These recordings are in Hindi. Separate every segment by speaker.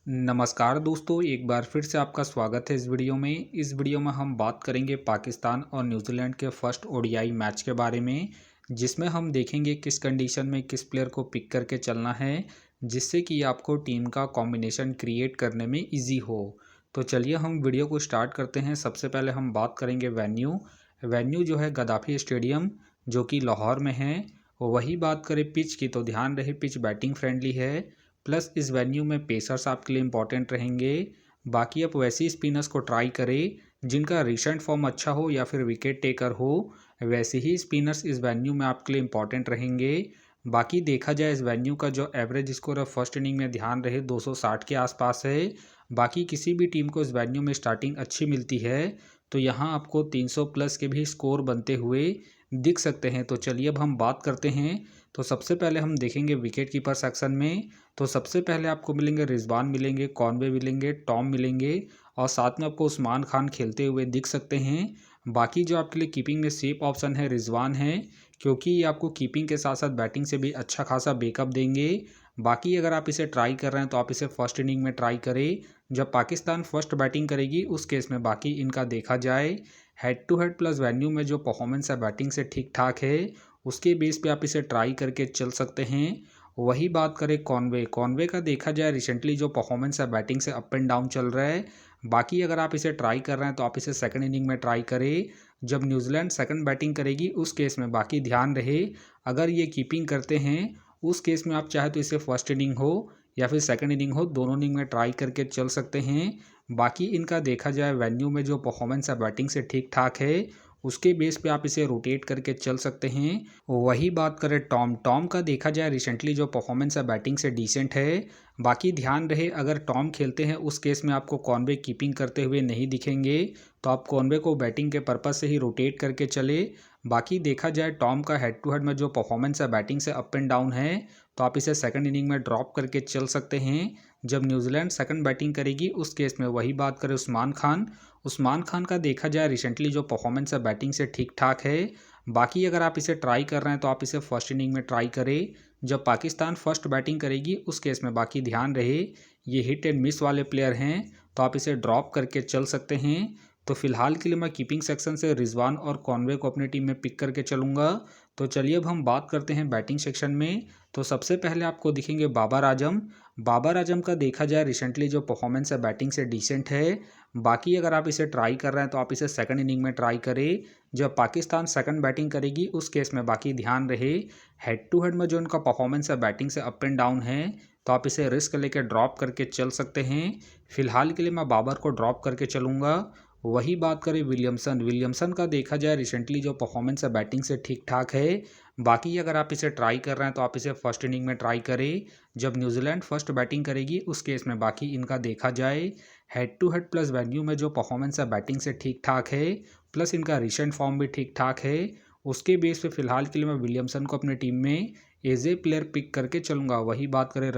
Speaker 1: नमस्कार दोस्तों, एक बार फिर से आपका स्वागत है इस वीडियो में हम बात करेंगे पाकिस्तान और न्यूजीलैंड के फर्स्ट ओडीआई मैच के बारे में, जिसमें हम देखेंगे किस कंडीशन में किस प्लेयर को पिक करके चलना है, जिससे कि आपको टीम का कॉम्बिनेशन क्रिएट करने में इजी हो। तो चलिए हम वीडियो को स्टार्ट करते हैं। सबसे पहले हम बात करेंगे वेन्यू जो है गद्दाफी स्टेडियम, जो कि लाहौर में है। वही बात करें पिच की, तो ध्यान रहे पिच बैटिंग फ्रेंडली है, प्लस इस वेन्यू में पेसर्स आपके लिए इंपॉर्टेंट रहेंगे। बाकी आप वैसे ही स्पिनर्स को ट्राई करें जिनका रिसेंट फॉर्म अच्छा हो या फिर विकेट टेकर हो, वैसे ही स्पिनर्स इस वेन्यू में आपके लिए इंपॉर्टेंट रहेंगे। बाकी देखा जाए इस वेन्यू का जो एवरेज स्कोर है फर्स्ट इनिंग में ध्यान रहे 260 के आसपास है। बाकी किसी भी टीम को इस वेन्यू में स्टार्टिंग अच्छी मिलती है तो यहाँ आपको 300 प्लस के भी स्कोर बनते हुए दिख सकते हैं। तो चलिए अब हम बात करते हैं। तो सबसे पहले हम देखेंगे विकेट कीपर सेक्शन में। तो सबसे पहले आपको मिलेंगे रिजवान मिलेंगे, कॉनवे मिलेंगे, टॉम मिलेंगे और साथ में आपको उस्मान खान खेलते हुए दिख सकते हैं। बाकी जो आपके लिए कीपिंग में सेफ ऑप्शन है रिजवान है, क्योंकि ये आपको कीपिंग के साथ साथ बैटिंग से भी अच्छा खासा बैकअप देंगे। बाकी अगर आप इसे ट्राई कर रहे हैं तो आप इसे फर्स्ट इनिंग में ट्राई करें, जब पाकिस्तान फर्स्ट बैटिंग करेगी उस केस में। बाकी इनका देखा जाए head to head plus venue में जो परफॉर्मेंस है बैटिंग से ठीक ठाक है, उसके बेस पे आप इसे ट्राई करके चल सकते हैं। वही बात करें कॉनवे का देखा जाए रिसेंटली जो परफॉर्मेंस है बैटिंग से अप एंड डाउन चल रहा है। बाकी अगर आप इसे ट्राई कर रहे हैं तो आप इसे सेकंड इनिंग में ट्राई करें, जब न्यूजीलैंड सेकंड बैटिंग करेगी उस केस में। बाकी ध्यान रहे अगर ये कीपिंग करते हैं उस केस में आप चाहे तो इसे फर्स्ट इनिंग हो या फिर सेकंड इनिंग हो, दोनों इनिंग में ट्राई करके चल सकते हैं। बाकी इनका देखा जाए वेन्यू में जो परफॉर्मेंस है बैटिंग से ठीक ठाक है, उसके बेस पे आप इसे रोटेट करके चल सकते हैं। वही बात करें टॉम का देखा जाए रिसेंटली जो परफॉर्मेंस है बैटिंग से डिसेंट है। बाकी ध्यान रहे अगर टॉम खेलते हैं उस केस में आपको कॉनवे कीपिंग करते हुए नहीं दिखेंगे, तो आप कॉनवे को बैटिंग के पर्पज से ही रोटेट करके चले। बाकी देखा जाए टॉम का हेड टू हेड में जो परफॉर्मेंस है बैटिंग से अप एंड डाउन है, तो आप इसे सेकंड इनिंग में ड्रॉप करके चल सकते हैं, जब न्यूजीलैंड सेकंड बैटिंग करेगी उस केस में। वही बात करें उस्मान खान का देखा जाए रिसेंटली जो परफॉर्मेंस है बैटिंग से ठीक ठाक है। बाकी अगर आप इसे ट्राई कर रहे हैं तो आप इसे फर्स्ट इनिंग में ट्राई करें, जब पाकिस्तान फर्स्ट बैटिंग करेगी उस केस में। बाकी ध्यान रहे ये हिट एंड मिस वाले प्लेयर हैं, तो आप इसे ड्रॉप करके चल सकते हैं। तो फिलहाल के लिए मैं कीपिंग सेक्शन से रिजवान और कॉनवे को अपनी टीम में पिक करके चलूँगा। तो चलिए अब हम बात करते हैं बैटिंग सेक्शन में। तो सबसे पहले आपको दिखेंगे बाबर आजम का देखा जाए रिसेंटली जो परफॉर्मेंस है बैटिंग से डिसेंट है। बाकी अगर आप इसे ट्राई कर रहे हैं तो आप इसे सेकंड इनिंग में ट्राई करें, जब पाकिस्तान सेकंड बैटिंग करेगी उस केस में। बाकी ध्यान रहे हेड टू हेड में जो इनका परफॉर्मेंस है बैटिंग से अप एंड डाउन है, तो आप इसे रिस्क लेके ड्रॉप करके चल सकते हैं। फिलहाल के लिए मैं बाबर को ड्रॉप करके चलूँगा। वही बात करें विलियमसन का देखा जाए रिसेंटली जो परफॉर्मेंस है बैटिंग से ठीक ठाक है। बाकी अगर आप इसे ट्राई कर रहे हैं तो आप इसे फर्स्ट इनिंग में ट्राई करें, जब न्यूजीलैंड फर्स्ट बैटिंग करेगी उस केस में। बाकी इनका देखा जाए head to head plus venue में जो परफॉर्मेंस है बैटिंग से ठीक ठाक है, प्लस इनका रिसेंट फॉर्म भी ठीक ठाक है। उसके बेस पे फिलहाल के लिए मैं विलियमसन को अपनी टीम में एज ए प्लेयर पिक करके चलूँगा। वही बात करें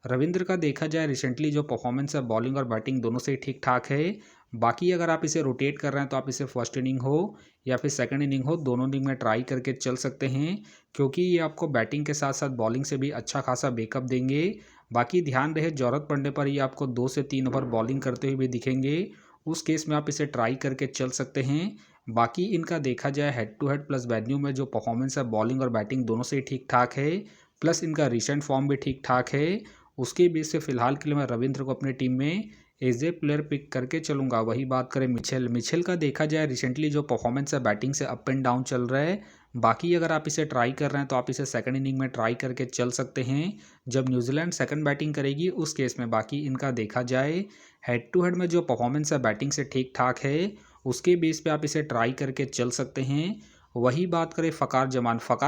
Speaker 1: रविंद्र का देखा जाए रिसेंटली जो परफॉर्मेंस है बॉलिंग और बैटिंग दोनों से ठीक ठाक है। बाकी अगर आप इसे रोटेट कर रहे हैं तो आप इसे फर्स्ट इनिंग हो या फिर सेकंड इनिंग हो, दोनों इनिंग में ट्राई करके चल सकते हैं, क्योंकि ये आपको बैटिंग के साथ साथ बॉलिंग से भी अच्छा खासा बैकअप देंगे। बाकी ध्यान रहे ज़रूरत पड़ने पर ये आपको 2 से 3 ओवर बॉलिंग करते हुए भी दिखेंगे, उस केस में आप इसे ट्राई करके चल सकते हैं। बाकी इनका देखा जाए head to head plus venue में जो परफॉर्मेंस है बॉलिंग और बैटिंग दोनों से ठीक ठाक है, प्लस इनका रिसेंट फॉर्म भी ठीक ठाक है। उसके बेस से फिलहाल के लिए मैं रविंद्र को अपनी टीम में एज ए प्लेयर पिक करके चलूँगा। वही बात करें मिचेल का देखा जाए रिसेंटली जो परफॉर्मेंस है बैटिंग से अप एंड डाउन चल रहा है। बाकी अगर आप इसे ट्राई कर रहे हैं तो आप इसे सेकंड इनिंग में ट्राई करके चल सकते हैं, जब न्यूजीलैंड सेकंड बैटिंग करेगी उस केस में। बाकी इनका देखा जाए हेड टू हेड में जो परफॉर्मेंस है बैटिंग से ठीक ठाक है, उसके बेस पे आप इसे ट्राई करके चल सकते हैं। वही बात करें फ़कार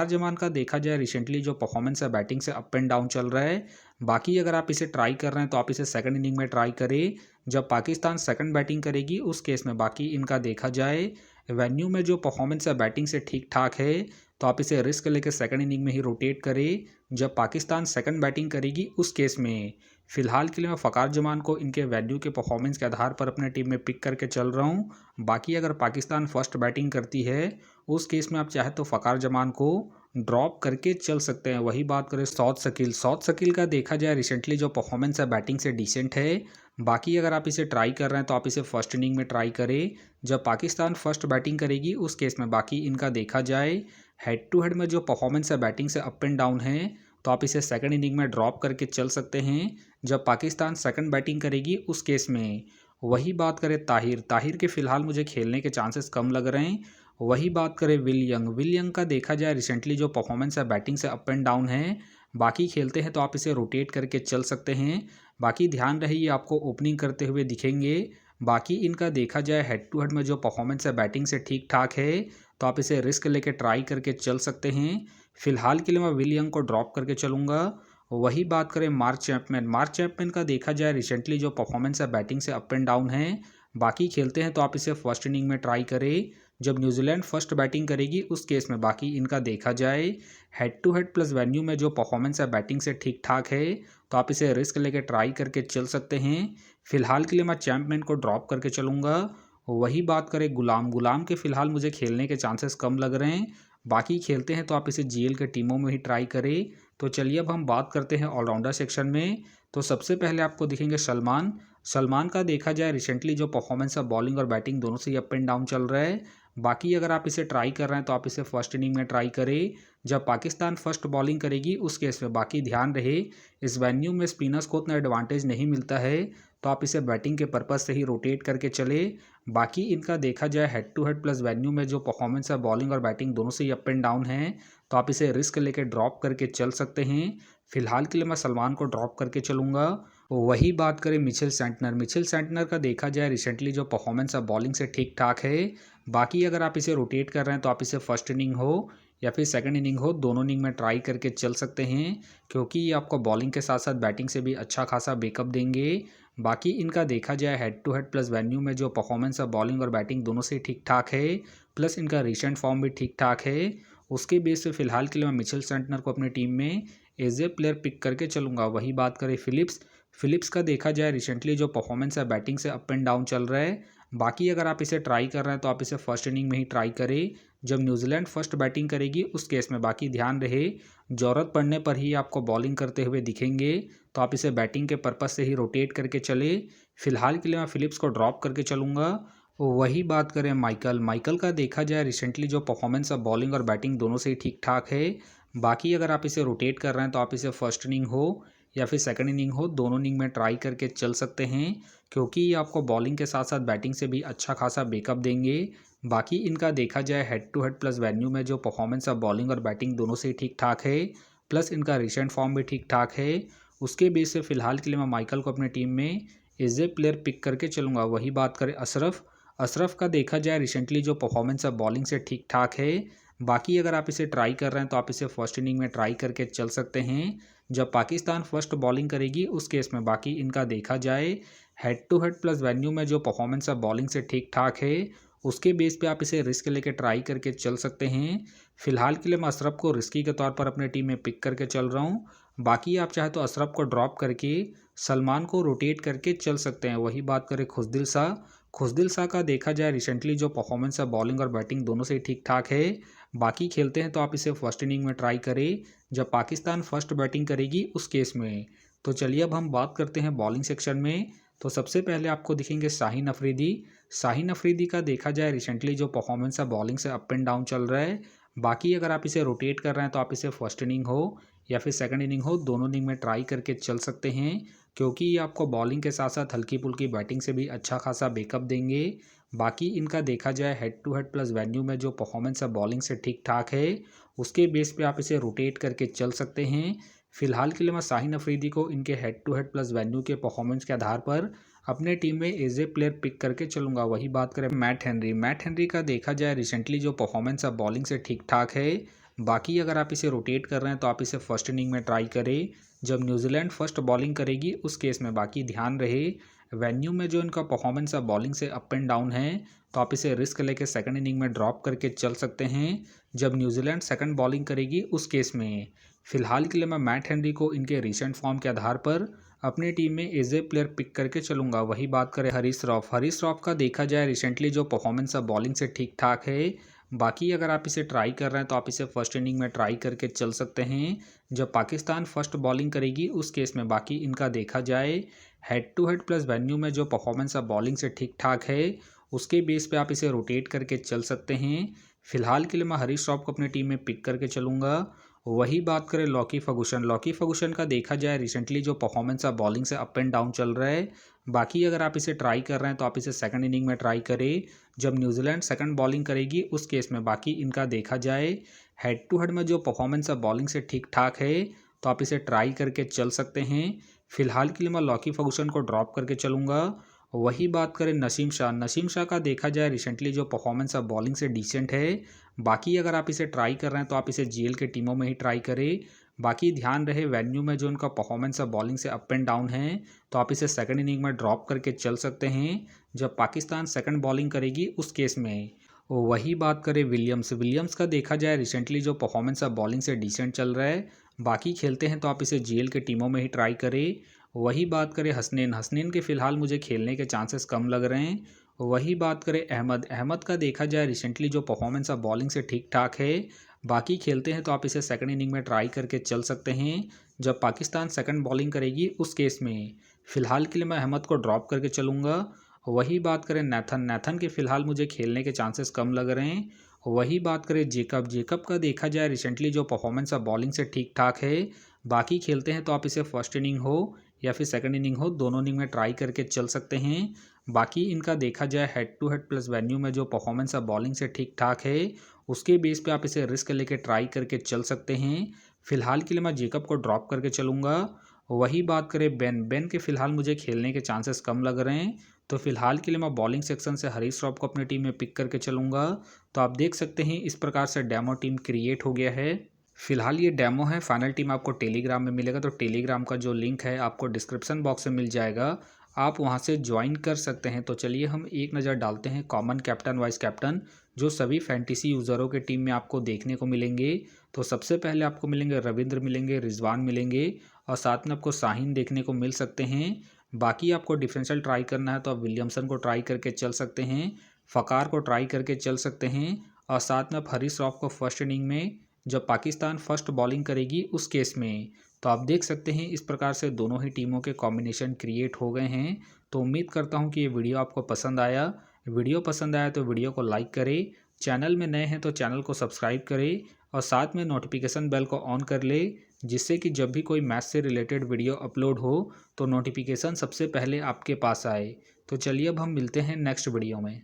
Speaker 1: जमान का देखा जाए रिसेंटली जो परफॉर्मेंस है बैटिंग से अप एंड डाउन चल रहा है। बाकी अगर आप इसे ट्राई कर रहे हैं तो आप इसे सेकंड इनिंग में ट्राई करें, जब पाकिस्तान सेकंड बैटिंग करेगी उस केस में। बाकी इनका देखा जाए वेन्यू में जो परफॉर्मेंस है बैटिंग से ठीक ठाक है, तो आप इसे रिस्क लेकर सेकंड इनिंग में ही रोटेट करें, जब पाकिस्तान सेकंड बैटिंग करेगी उस केस में। फिलहाल के लिए मैं फ़खार जमान को इनके वैल्यू के परफॉर्मेंस के आधार पर अपने टीम में पिक करके चल रहा हूँ। बाकी अगर पाकिस्तान फर्स्ट बैटिंग करती है उस केस में आप चाहे तो फ़खार जमान को ड्रॉप करके चल सकते हैं। वही बात करें सौद शकील का देखा जाए रिसेंटली जो परफॉर्मेंस है बैटिंग से डिसेंट है। बाकी अगर आप इसे ट्राई कर रहे हैं तो आप इसे फर्स्ट इनिंग में ट्राई करें जब पाकिस्तान फर्स्ट बैटिंग करेगी उस केस में। बाकी इनका देखा जाए हेड टू हेड में जो परफॉर्मेंस है बैटिंग से अप एंड डाउन है तो आप इसे सेकंड इनिंग में ड्रॉप करके चल सकते हैं जब पाकिस्तान सेकंड बैटिंग करेगी उस केस में। वही बात करें ताहिर के फ़िलहाल मुझे खेलने के चांसेस कम लग रहे हैं। वही बात करें विल यंग का देखा जाए रिसेंटली जो परफॉर्मेंस है बैटिंग से अप एंड डाउन है। बाकी खेलते हैं तो आप इसे रोटेट करके चल सकते हैं। बाकी ध्यान रहे ये आपको ओपनिंग करते हुए दिखेंगे। बाकी इनका देखा जाए हेड टू हेड में जो परफॉर्मेंस है बैटिंग से ठीक ठाक है तो आप इसे रिस्क लेके ट्राई करके चल सकते हैं। फिलहाल के लिए मैं विल यंग को ड्रॉप करके चलूँगा। वही बात करें मार्क चैपमैन का देखा जाए रिसेंटली जो परफॉर्मेंस है बैटिंग से अप एंड डाउन है। बाकी खेलते हैं तो आप इसे फर्स्ट इनिंग में ट्राई करें जब न्यूजीलैंड फर्स्ट बैटिंग करेगी उस केस में। बाकी इनका देखा जाए head to head plus venue में जो परफॉर्मेंस है बैटिंग से ठीक ठाक है तो आप इसे रिस्क लेके ट्राई करके चल सकते हैं। फिलहाल के लिए मैं चैम्पमैन को ड्रॉप करके चलूँगा। वही बात करें गुलाम के फ़िलहाल मुझे खेलने के चांसेस कम लग रहे हैं। बाकी खेलते हैं तो आप इसे जीएल के टीमों में ही ट्राई करें। तो चलिए अब हम बात करते हैं ऑलराउंडर सेक्शन में। तो सबसे पहले आपको दिखेंगे सलमान का देखा जाए रिसेंटली जो परफॉर्मेंस है बॉलिंग और बैटिंग दोनों से ही अप एंड डाउन चल रहा है। बाकी अगर आप इसे ट्राई कर रहे हैं तो आप इसे फर्स्ट इनिंग में ट्राई करें जब पाकिस्तान फर्स्ट बॉलिंग करेगी उस केस में। बाकी ध्यान रहे इस वेन्यू में स्पिनर्स को उतना एडवांटेज नहीं मिलता है तो आप इसे बैटिंग के पर्पज़ से ही रोटेट करके चले। बाकी इनका देखा जाए head to head plus venue में जो परफॉर्मेंस है बॉलिंग और बैटिंग दोनों से ही अप एंड डाउन है तो आप इसे रिस्क लेके ड्रॉप करके चल सकते हैं। फिलहाल के लिए मैं सलमान को ड्रॉप करके चलूँगा। वही बात करें मिचेल सेंटनर का देखा जाए रिसेंटली जो परफॉर्मेंस है बॉलिंग से ठीक ठाक है। बाकी अगर आप इसे रोटेट कर रहे हैं तो आप इसे फर्स्ट इनिंग हो या फिर सेकंड इनिंग हो दोनों इनिंग में ट्राई करके चल सकते हैं क्योंकि ये आपको बॉलिंग के साथ साथ बैटिंग से भी अच्छा खासा बैकअप देंगे। बाकी इनका देखा जाए head to head plus venue में जो परफॉर्मेंस है बॉलिंग और बैटिंग दोनों से ठीक ठाक है प्लस इनका रिसेंट फॉर्म भी ठीक ठाक है। उसके बेस पे फिलहाल के लिए मैं मिचेल सेंटनर को अपनी टीम में एज ए प्लेयर पिक करके चलूँगा। वही बात करें फिलिप्स का देखा जाए रिसेंटली जो परफॉर्मेंस है बैटिंग से अप एंड डाउन चल रहा है। बाकी अगर आप इसे ट्राई कर रहे हैं तो आप इसे फर्स्ट इनिंग में ही ट्राई करें जब न्यूजीलैंड फर्स्ट बैटिंग करेगी उस केस में। बाकी ध्यान रहे ज़रूरत पड़ने पर ही आपको बॉलिंग करते हुए दिखेंगे तो आप इसे बैटिंग के पर्पज़ से ही रोटेट करके चले। फिलहाल के लिए मैं फिलिप्स को ड्रॉप करके चलूँगा। वही बात करें माइकल का देखा जाए रिसेंटली जो परफॉर्मेंस है बॉलिंग और बैटिंग दोनों से ही ठीक ठाक है। बाकी अगर आप इसे रोटेट कर रहे हैं तो आप इसे फर्स्ट इनिंग हो या फिर सेकंड इनिंग हो दोनों इनिंग में ट्राई करके चल सकते हैं क्योंकि ये आपको बॉलिंग के साथ साथ बैटिंग से भी अच्छा खासा बैकअप देंगे। बाकी इनका देखा जाए head to head plus venue में जो परफॉर्मेंस है बॉलिंग और बैटिंग दोनों से ही ठीक ठाक है प्लस इनका रिसेंट फॉर्म भी ठीक ठाक है। उसके बेस से फिलहाल के लिए मैं माइकल को अपनी टीम में एज ए प्लेयर पिक करके चलूँगा। वही बात करें अशरफ का देखा जाए रिसेंटली जो परफॉर्मेंस है बॉलिंग से ठीक ठाक है। बाकी अगर आप इसे ट्राई कर रहे हैं तो आप इसे फर्स्ट इनिंग में ट्राई करके चल सकते हैं जब पाकिस्तान फर्स्ट बॉलिंग करेगी उस केस में। बाकी इनका देखा जाए head to head plus venue में जो परफॉर्मेंस है बॉलिंग से ठीक ठाक है उसके बेस पे आप इसे रिस्क लेके ट्राई करके चल सकते हैं। फिलहाल के लिए मैं अशरफ को रिस्की के तौर पर अपने टीम में पिक करके चल रहा हूँ। बाकी आप चाहे तो अशरफ को ड्रॉप करके सलमान को रोटेट करके चल सकते हैं। वही बात करें खुशदिल शाह का देखा जाए रिसेंटली जो परफॉर्मेंस है बॉलिंग और बैटिंग दोनों से ही ठीक ठाक है। बाकी खेलते हैं तो आप इसे फर्स्ट इनिंग में ट्राई करें जब पाकिस्तान फर्स्ट बैटिंग करेगी उस केस में। तो चलिए अब हम बात करते हैं बॉलिंग सेक्शन में। तो सबसे पहले आपको दिखेंगे शाहीन अफरीदी का देखा जाए रिसेंटली जो परफॉर्मेंस है बॉलिंग से अप एंड डाउन चल रहा है। बाकी अगर आप इसे रोटेट कर रहे हैं तो आप इसे फर्स्ट इनिंग हो या फिर सेकंड इनिंग हो दोनों इनिंग में ट्राई करके चल सकते हैं क्योंकि ये आपको बॉलिंग के साथ साथ हल्की फुल्की बैटिंग से भी अच्छा खासा बैकअप देंगे। बाकी इनका देखा जाए head to head plus venue में जो परफॉर्मेंस है बॉलिंग से ठीक ठाक है उसके बेस पे आप इसे रोटेट करके चल सकते हैं। फिलहाल के लिए मैं शाहीन अफरीदी को इनके head to head plus venue के परफॉर्मेंस के आधार पर अपने टीम में एज ए प्लेयर पिक करके चलूँगा। वही बात करें मैट हेनरी का देखा जाए रिसेंटली जो परफॉर्मेंस है बॉलिंग से ठीक ठाक है। बाकी अगर आप इसे रोटेट कर रहे हैं तो आप इसे फर्स्ट इनिंग में ट्राई करें जब न्यूजीलैंड फर्स्ट बॉलिंग करेगी उस केस में। बाकी ध्यान रहे वेन्यू में जो इनका परफॉर्मेंस है बॉलिंग से अप एंड डाउन है तो आप इसे रिस्क लेके सेकंड इनिंग में ड्रॉप करके चल सकते हैं जब न्यूजीलैंड सेकंड बॉलिंग करेगी उस केस में। फिलहाल के लिए मैं मैट हेनरी को इनके रिसेंट फॉर्म के आधार पर अपनी टीम में एज ए प्लेयर पिक करके चलूँगा। वही बात करें हरीश रॉफ का देखा जाए रिसेंटली जो परफॉर्मेंस है बॉलिंग से ठीक ठाक है। बाकी अगर आप इसे ट्राई कर रहे हैं तो आप इसे फर्स्ट इनिंग में ट्राई करके चल सकते हैं जब पाकिस्तान फर्स्ट बॉलिंग करेगी उस केस में। बाकी इनका देखा जाए head to head plus venue में जो परफॉर्मेंस है बॉलिंग से ठीक ठाक है, उसके बेस पे आप इसे रोटेट करके चल सकते हैं। फिलहाल के लिए मैं हरीश रॉफ को अपनी टीम में पिक करके चलूँगा। वही बात करें लॉकी फर्गुसन का देखा जाए रिसेंटली जो परफॉर्मेंस है बॉलिंग से अप एंड डाउन चल रहा है। बाकी अगर आप इसे ट्राई कर रहे हैं तो आप इसे सेकंड इनिंग में ट्राई करें जब न्यूजीलैंड सेकंड बॉलिंग करेगी उस केस में। बाकी इनका देखा जाए हेड टू हेड में जो परफॉर्मेंस है बॉलिंग से ठीक ठाक है, तो आप इसे ट्राई करके चल सकते हैं। फिलहाल के लिए मैं लॉकी फर्गुसन को ड्रॉप करके चलूँगा। वही बात करें नसीम शाह का देखा जाए रिसेंटली जो परफॉर्मेंस है बॉलिंग से डिसेंट है। बाकी अगर आप इसे ट्राई कर रहे हैं तो आप इसे जीएल के टीमों में ही ट्राई करें। बाकी ध्यान रहे वेन्यू में जो उनका परफॉर्मेंस है बॉलिंग से अप एंड डाउन है, तो आप इसे सेकंड इनिंग में ड्रॉप करके चल सकते हैं जब पाकिस्तान सेकंड बॉलिंग करेगी उस केस में। वही बात करें विलियम्स का देखा जाए रिसेंटली जो परफॉर्मेंस है बॉलिंग से डिसेंट चल रहा है। बाकी खेलते हैं तो आप इसे जीएल के टीमों में ही ट्राई करें। वही बात करें हसनैन के फ़िलहाल मुझे खेलने के चांसेस कम लग रहे हैं। वही बात करें अहमद का देखा जाए रिसेंटली जो परफॉर्मेंस है बॉलिंग से ठीक ठाक है। बाकी खेलते हैं तो आप इसे सेकंड इनिंग में ट्राई करके चल सकते हैं जब पाकिस्तान सेकंड बॉलिंग करेगी उस केस में। फ़िलहाल के लिए मैं अहमद को ड्रॉप करके चलूँगा। वही बात करें नैथन के फ़िलहाल मुझे खेलने के चांसेस कम लग रहे हैं। वही बात करें जेकब का देखा जाए रिसेंटली जो परफॉर्मेंस है बॉलिंग से ठीक ठाक है। बाकी खेलते हैं तो आप इसे फर्स्ट इनिंग हो या फिर सेकंड इनिंग हो, दोनों इनिंग में ट्राई करके चल सकते हैं। बाकी इनका देखा जाए head to head plus venue में जो परफॉर्मेंस है बॉलिंग से ठीक ठाक है, उसके बेस पे आप इसे रिस्क लेके ट्राई करके चल सकते हैं। फिलहाल के लिए मैं जेकब को ड्रॉप करके चलूँगा। वही बात करें बेन के फ़िलहाल मुझे खेलने के चांसेस कम लग रहे हैं, तो फिलहाल के लिए मैं बॉलिंग सेक्शन से हरीश रॉफ को अपनी टीम में पिक करके चलूँगा। तो आप देख सकते हैं इस प्रकार से डेमो टीम क्रिएट हो गया है। फिलहाल ये डेमो है, फाइनल टीम आपको टेलीग्राम में मिलेगा, तो टेलीग्राम का जो लिंक है आपको डिस्क्रिप्शन बॉक्स में मिल जाएगा, आप वहां से ज्वाइन कर सकते हैं। तो चलिए हम एक नज़र डालते हैं कॉमन कैप्टन वाइस कैप्टन जो सभी फैंटेसी यूज़रों के टीम में आपको देखने को मिलेंगे। तो सबसे पहले आपको मिलेंगे रविंद्र, मिलेंगे रिजवान, मिलेंगे और साथ में आपको शाहीन देखने को मिल सकते हैं। बाकी आपको डिफरेंशियल ट्राई करना है तो आप विलियमसन को ट्राई करके चल सकते हैं, फ़कार को ट्राई करके चल सकते हैं और साथ में आप हरीश रॉफ को फर्स्ट इनिंग में जब पाकिस्तान फर्स्ट बॉलिंग करेगी उस केस में। तो आप देख सकते हैं इस प्रकार से दोनों ही टीमों के कॉम्बिनेशन क्रिएट हो गए हैं। तो उम्मीद करता हूं कि ये वीडियो आपको पसंद आया। वीडियो पसंद आया तो वीडियो को लाइक करें, चैनल में नए हैं तो चैनल को सब्सक्राइब करें और साथ में नोटिफिकेशन बेल को ऑन कर ले, जिससे कि जब भी कोई मैच से रिलेटेड वीडियो अपलोड हो तो नोटिफिकेशन सबसे पहले आपके पास आए। तो चलिए अब हम मिलते हैं नेक्स्ट वीडियो में।